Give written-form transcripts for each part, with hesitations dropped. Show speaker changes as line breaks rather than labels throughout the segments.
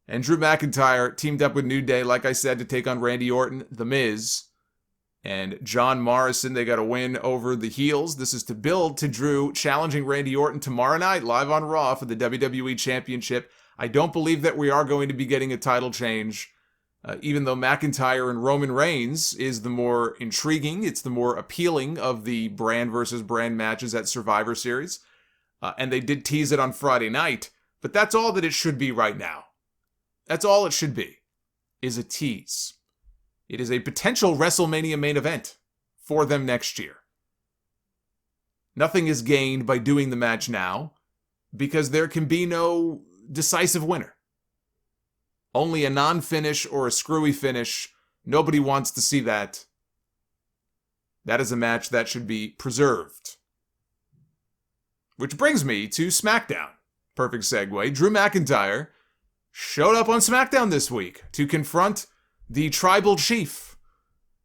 And Drew McIntyre teamed up with New Day, like I said, to take on Randy Orton, The Miz, and John Morrison. They got a win over the heels. This is to build to Drew challenging Randy Orton tomorrow night live on Raw for the WWE Championship. I don't believe that we are going to be getting a title change, even though McIntyre and Roman Reigns is the more intriguing, it's the more appealing of the brand versus brand matches at Survivor Series. And they did tease it on Friday night, but that's all that it should be right now. That's all it should be, is a tease. It is a potential WrestleMania main event for them next year. Nothing is gained by doing the match now, because there can be no decisive winner. Only a non-finish or a screwy finish. Nobody wants to see that. That is a match that should be preserved. Which brings me to Smackdown. Perfect segue. Drew McIntyre showed up on Smackdown this week to confront the Tribal Chief.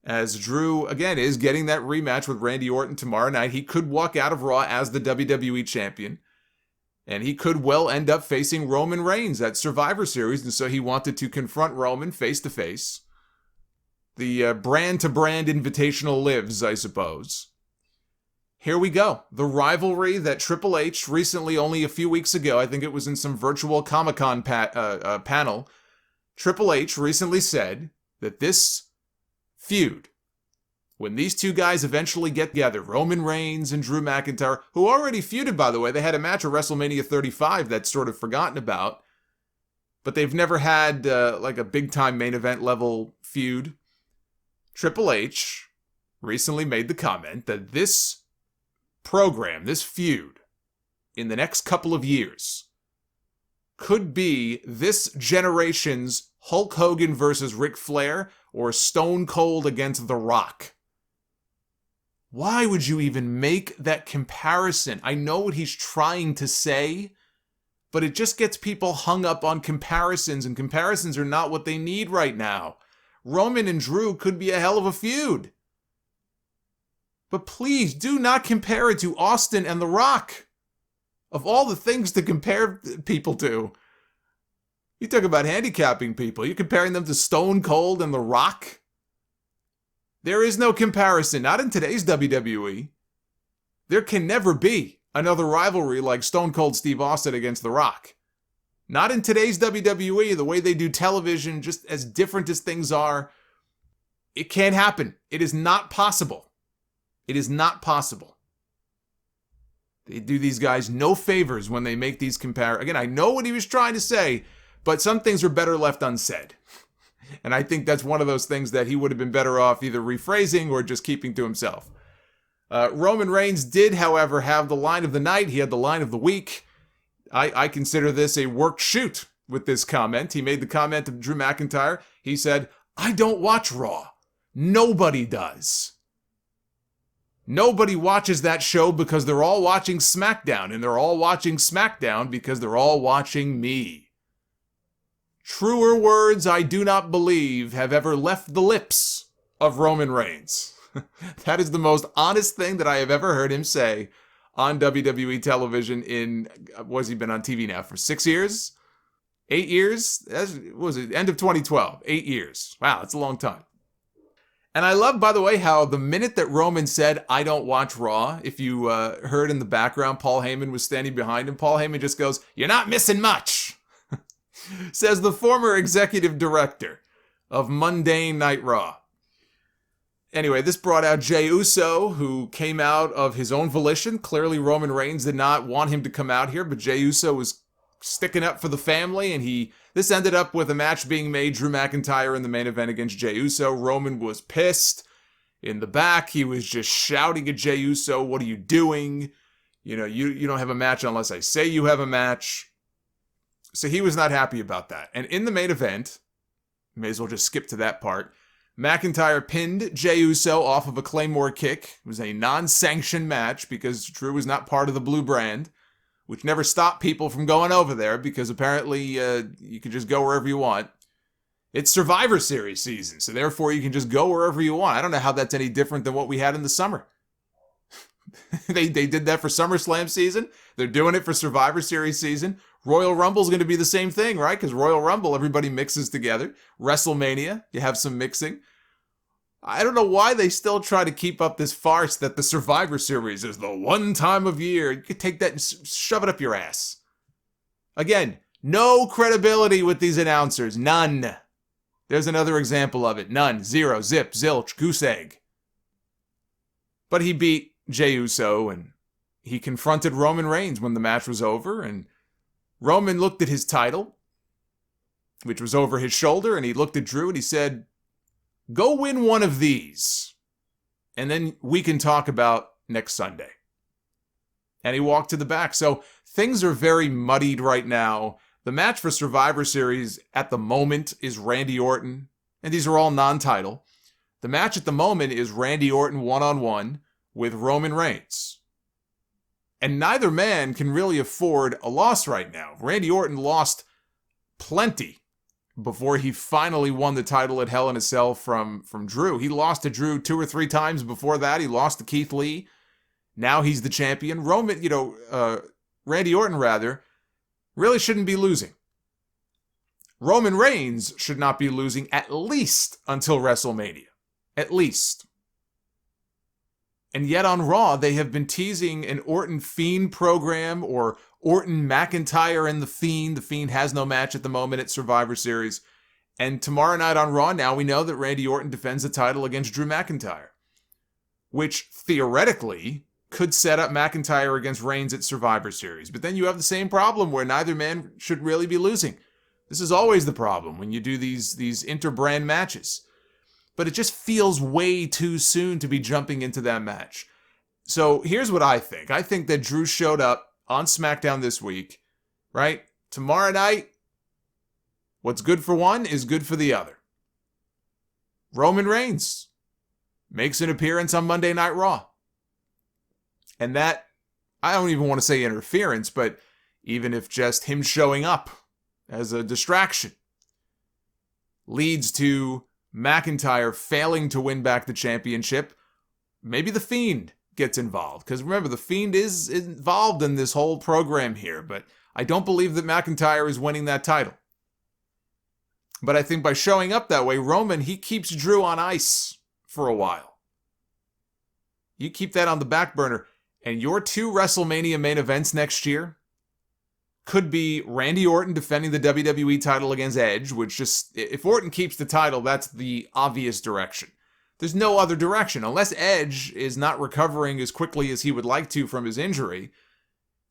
As Drew, again, is getting that rematch with Randy Orton tomorrow night. He could walk out of Raw as the WWE Champion. And he could well end up facing Roman Reigns at Survivor Series. And so he wanted to confront Roman face-to-face. The brand-to-brand invitational lives, I suppose. Here we go. The rivalry that Triple H recently, only a few weeks ago, I think it was in some virtual Comic-Con panel, Triple H recently said that this feud, when these two guys eventually get together, Roman Reigns and Drew McIntyre, who already feuded, by the way, they had a match at WrestleMania 35 that's sort of forgotten about, but they've never had like a big-time main event level feud. Triple H recently made the comment that this program, this feud, in the next couple of years, could be this generation's Hulk Hogan versus Ric Flair or Stone Cold against The Rock. Why would you even make that comparison? I know what he's trying to say, but it just gets people hung up on comparisons, and comparisons are not what they need right now. Roman and Drew could be a hell of a feud. But please do not compare it to Austin and The Rock. Of all the things to compare people to, you talk about handicapping people. You're comparing them to Stone Cold and The Rock? There is no comparison, not in today's WWE. There can never be another rivalry like Stone Cold Steve Austin against The Rock. Not in today's WWE, the way they do television, just as different as things are. It can't happen. It is not possible. It is not possible. They do these guys no favors when they make these comparisons. Again, I know what he was trying to say, but some things are better left unsaid. And I think that's one of those things that he would have been better off either rephrasing or just keeping to himself. Roman Reigns did, however, have the line of the night. He had the line of the week. I consider this a worked shoot with this comment. He made the comment of Drew McIntyre. He said, "I don't watch Raw. Nobody does. Nobody watches that show because they're all watching Smackdown, and they're all watching Smackdown because they're all watching me." Truer words, I do not believe, have ever left the lips of Roman Reigns. That is the most honest thing that I have ever heard him say on WWE television in, what's he been on TV now, for 6 years? 8 years? What was it? End of 2012. 8 years. Wow, that's a long time. And I love, by the way, how the minute that Roman said, "I don't watch Raw," if you heard in the background, Paul Heyman was standing behind him. Paul Heyman just goes, "You're not missing much," says the former executive director of Mundane Night Raw. Anyway, this brought out Jey Uso, who came out of his own volition. Clearly, Roman Reigns did not want him to come out here, but Jey Uso was sticking up for the family, and this ended up with a match being made, Drew McIntyre in the main event against Jey Uso. Roman was pissed. In the back, he was just shouting at Jey Uso, "What are you doing? You know, you don't have a match unless I say you have a match." So he was not happy about that. And in the main event, may as well just skip to that part, McIntyre pinned Jey Uso off of a Claymore kick. It was a non-sanctioned match because Drew was not part of the blue brand, which never stopped people from going over there because apparently you can just go wherever you want. It's Survivor Series season, so therefore you can just go wherever you want. I don't know how that's any different than what we had in the summer. They did that for SummerSlam season. They're doing it for Survivor Series season. Royal Rumble's going to be the same thing, right? Because Royal Rumble, everybody mixes together. WrestleMania, you have some mixing. I don't know why they still try to keep up this farce that the Survivor Series is the one time of year. You could take that and shove it up your ass. Again, no credibility with these announcers. None. There's another example of it. None. Zero. Zip. Zilch. Goose egg. But he beat Jey Uso, and he confronted Roman Reigns when the match was over, and Roman looked at his title, which was over his shoulder, and he looked at Drew and he said, "Go win one of these, and then we can talk about next Sunday." And he walked to the back. So things are very muddied right now. The match for Survivor Series at the moment is Randy Orton, and these are all non-title. The match at the moment is Randy Orton one-on-one with Roman Reigns. And neither man can really afford a loss right now. Randy Orton lost plenty before he finally won the title at Hell in a Cell from Drew. He lost to Drew 2 or 3 times before that. He lost to Keith Lee. Now he's the champion. Randy Orton, really shouldn't be losing. Roman Reigns should not be losing at least until WrestleMania. At least. And yet on Raw, they have been teasing an Orton Fiend program or Orton McIntyre and The Fiend. The Fiend has no match at the moment at Survivor Series. And tomorrow night on Raw, now we know that Randy Orton defends the title against Drew McIntyre, which theoretically could set up McIntyre against Reigns at Survivor Series. But then you have the same problem where neither man should really be losing. This is always the problem when you do these inter-brand matches. But it just feels way too soon to be jumping into that match. So here's what I think. I think that Drew showed up on Smackdown this week, right? Tomorrow night, what's good for one is good for the other. Roman Reigns makes an appearance on Monday Night Raw. And that, I don't even want to say interference, but even if just him showing up as a distraction leads to McIntyre failing to win back the championship, maybe The Fiend gets involved. Because remember, The Fiend is involved in this whole program here, but I don't believe that McIntyre is winning that title. But I think by showing up that way, Roman, he keeps Drew on ice for a while. You keep that on the back burner. And your 2 WrestleMania main events next year could be Randy Orton defending the WWE title against Edge, which just, if Orton keeps the title, that's the obvious direction. There's no other direction. Unless Edge is not recovering as quickly as he would like to from his injury,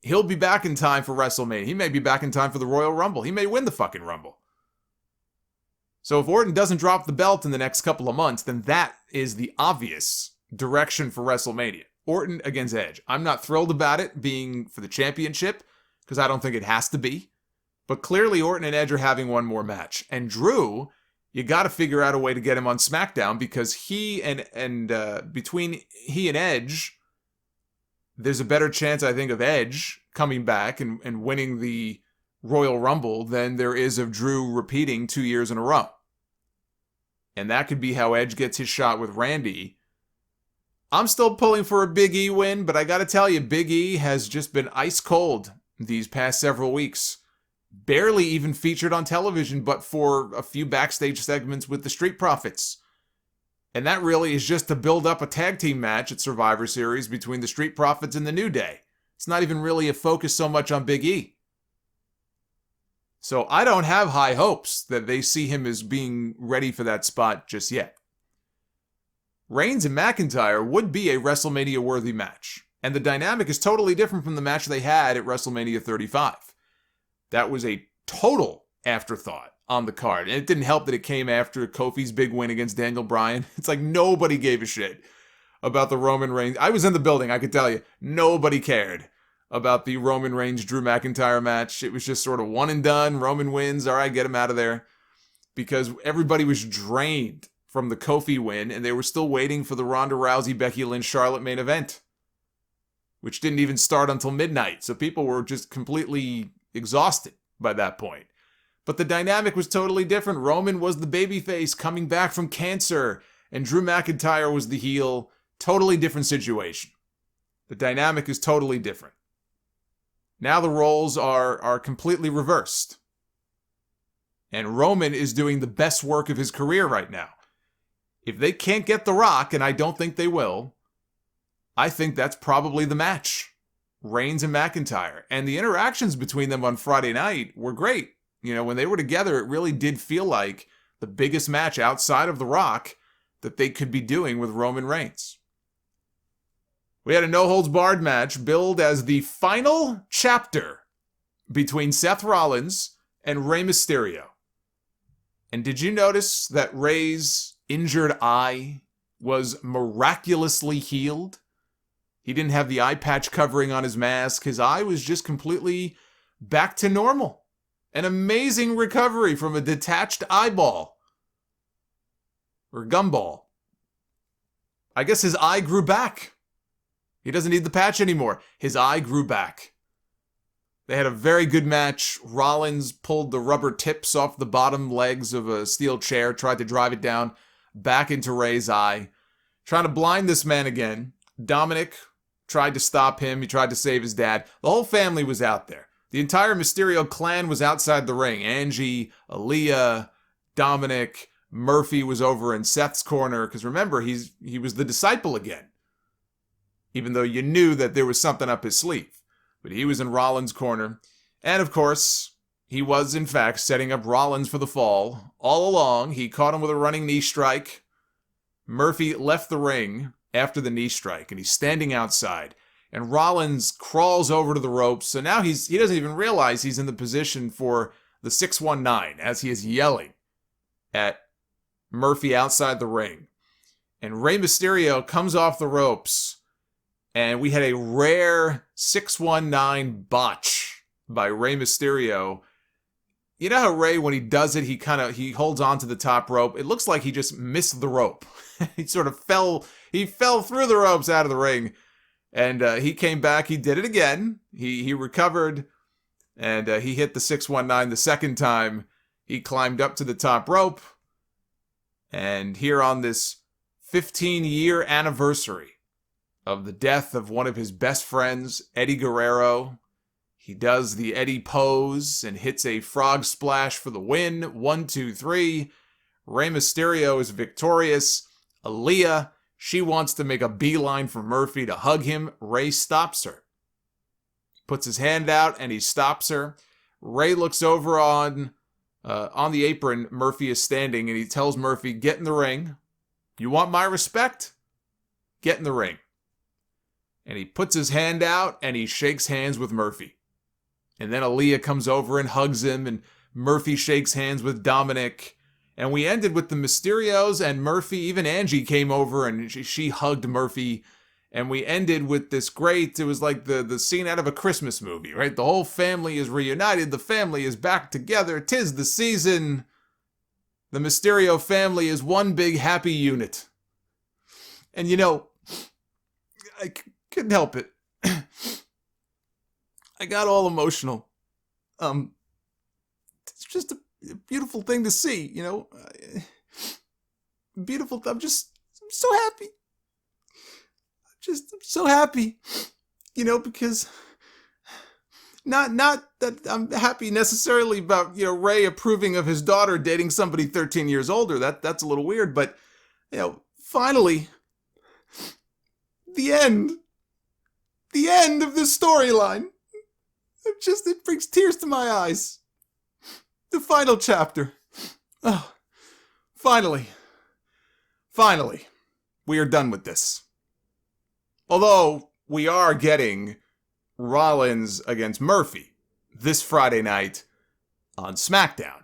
he'll be back in time for WrestleMania. He may be back in time for the Royal Rumble. He may win the fucking Rumble. So if Orton doesn't drop the belt in the next couple of months, then that is the obvious direction for WrestleMania. Orton against Edge. I'm not thrilled about it being for the championship, because I don't think it has to be. But clearly Orton and Edge are having one more match. And Drew, you got to figure out a way to get him on SmackDown, because he and between he and Edge, there's a better chance, I think, of Edge coming back and winning the Royal Rumble than there is of Drew repeating 2 years in a row. And that could be how Edge gets his shot with Randy. I'm still pulling for a Big E win, but I got to tell you, Big E has just been ice cold these past several weeks. Barely even featured on television, but for a few backstage segments with the Street Profits. And that really is just to build up a tag team match at Survivor Series between the Street Profits and the New Day. It's not even really a focus so much on Big E. So I don't have high hopes that they see him as being ready for that spot just yet. Reigns and McIntyre would be a WrestleMania-worthy match. And the dynamic is totally different from the match they had at WrestleMania 35. That was a total afterthought on the card. And it didn't help that it came after Kofi's big win against Daniel Bryan. It's like nobody gave a shit about the Roman Reigns. I was in the building, I could tell you. Nobody cared about the Roman Reigns-Drew McIntyre match. It was just sort of one and done. Roman wins. All right, get him out of there. Because everybody was drained from the Kofi win, and they were still waiting for the Ronda Rousey, Becky Lynch, Charlotte main event, which didn't even start until midnight. So people were just completely exhausted by that point. But the dynamic was totally different. Roman was the babyface coming back from cancer, and Drew McIntyre was the heel. Totally different situation. The dynamic is totally different. Now the roles are completely reversed. And Roman is doing the best work of his career right now. If they can't get The Rock, and I don't think they will, I think that's probably the match. Reigns and McIntyre. And the interactions between them on Friday night were great. When they were together, it really did feel like the biggest match outside of The Rock that they could be doing with Roman Reigns. We had a no-holds-barred match billed as the final chapter between Seth Rollins and Rey Mysterio. And did you notice that Rey's injured eye was miraculously healed? He didn't have the eye patch covering on his mask. His eye was just completely back to normal. An amazing recovery from a detached eyeball. Or gumball. I guess his eye grew back. He doesn't need the patch anymore. His eye grew back. They had a very good match. Rollins pulled the rubber tips off the bottom legs of a steel chair, tried to drive it down back into Rey's eye. Trying to blind this man again. Dominic tried to stop him. He tried to save his dad. The whole family was out there. The entire Mysterio clan was outside the ring. Angie, Aaliyah, Dominic, Murphy was over in Seth's corner. Because remember, he was the disciple again. Even though you knew that there was something up his sleeve. But he was in Rollins' corner. And of course, he was in fact setting up Rollins for the fall. All along, he caught him with a running knee strike. Murphy left the ring after the knee strike, and he's standing outside. And Rollins crawls over to the ropes. So now he doesn't even realize he's in the position for the 619 as he is yelling at Murphy outside the ring. And Rey Mysterio comes off the ropes. And we had a rare 619 botch by Rey Mysterio. You know how Rey, when he does it, he holds on to the top rope. It looks like he just missed the rope. He sort of fell through the ropes out of the ring. And he came back. He did it again. He recovered. And he hit the 619 the second time. He climbed up to the top rope. And here on this 15-year anniversary of the death of one of his best friends, Eddie Guerrero, he does the Eddie pose and hits a frog splash for the win. 1, 2, 3. Rey Mysterio is victorious. Aaliyah, she wants to make a beeline for Murphy to hug him. Rey stops her. Puts his hand out and he stops her. Rey looks over on the apron. Murphy is standing and he tells Murphy, get in the ring. You want my respect? Get in the ring. And he puts his hand out and he shakes hands with Murphy. And then Aaliyah comes over and hugs him, and Murphy shakes hands with Dominic. And we ended with the Mysterios and Murphy. Even Angie came over and she hugged Murphy. And we ended with this great, it was like the scene out of a Christmas movie, right? The whole family is reunited. The family is back together. 'Tis the season. The Mysterio family is one big happy unit. And I couldn't help it. I got all emotional. It's just a beautiful thing to see, Beautiful. I'm so happy. I'm so happy, because not that I'm happy necessarily about, Rey approving of his daughter dating somebody 13 years older. That's a little weird, but, finally, the end of this storyline. It brings tears to my eyes. The final chapter. Oh, finally, we are done with this. Although we are getting Rollins against Murphy this Friday night on Smackdown.